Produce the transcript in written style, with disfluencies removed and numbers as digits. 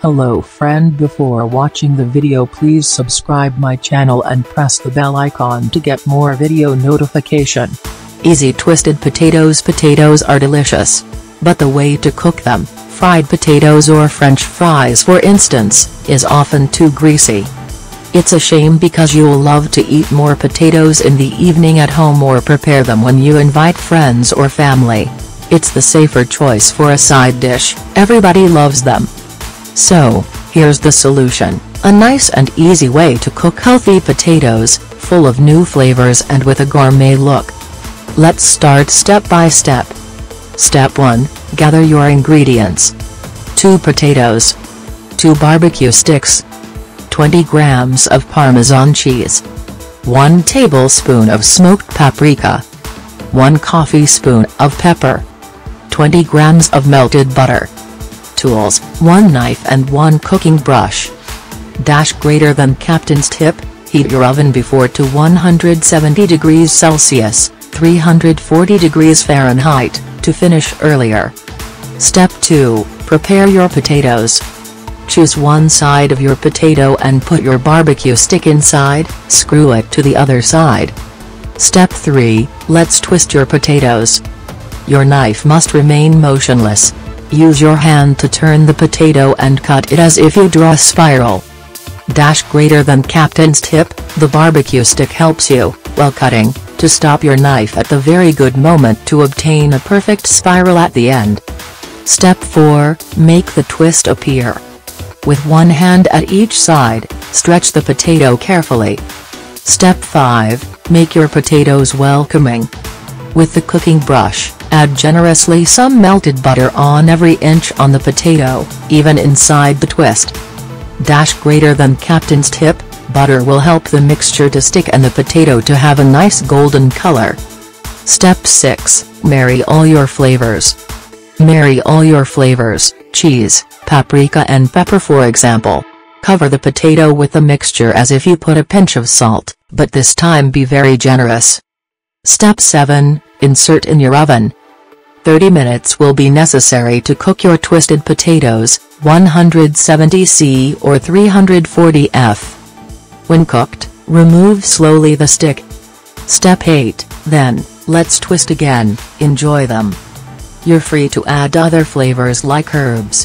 Hello friend, before watching the video please subscribe my channel and press the bell icon to get more video notification. Easy twisted potatoes. Potatoes are delicious. But the way to cook them, fried potatoes or French fries for instance, is often too greasy. It's a shame because you'll love to eat more potatoes in the evening at home or prepare them when you invite friends or family. It's the safer choice for a side dish, everybody loves them. So, here's the solution, a nice and easy way to cook healthy potatoes, full of new flavors and with a gourmet look. Let's start step by step. Step 1, gather your ingredients. 2 potatoes. 2 barbecue sticks. 20 grams of Parmesan cheese. 1 tablespoon of smoked paprika. 1 coffee spoon of pepper. 20 grams of melted butter. Tools, 1 knife and 1 cooking brush. Greater than captain's tip, heat your oven before to 170 degrees Celsius, 340 degrees Fahrenheit, to finish earlier. Step 2, prepare your potatoes. Choose one side of your potato and put your barbecue stick inside, screw it to the other side. Step 3, let's twist your potatoes. Your knife must remain motionless. Use your hand to turn the potato and cut it as if you draw a spiral. Greater than captain's tip, the barbecue stick helps you, while cutting, to stop your knife at the very good moment to obtain a perfect spiral at the end. Step 4, make the twist appear. With one hand at each side, stretch the potato carefully. Step 5, make your potatoes welcoming. With the cooking brush, add generously some melted butter on every inch on the potato, even inside the twist. Greater than captain's tip, butter will help the mixture to stick and the potato to have a nice golden color. Step 6, marry all your flavors. Marry all your flavors, cheese, paprika and pepper for example. Cover the potato with the mixture as if you put a pinch of salt, but this time be very generous. Step 7, insert in your oven. 30 minutes will be necessary to cook your twisted potatoes, 170 C or 340 F. When cooked, remove slowly the stick. Step 8, then, let's twist again, enjoy them. You're free to add other flavors like herbs,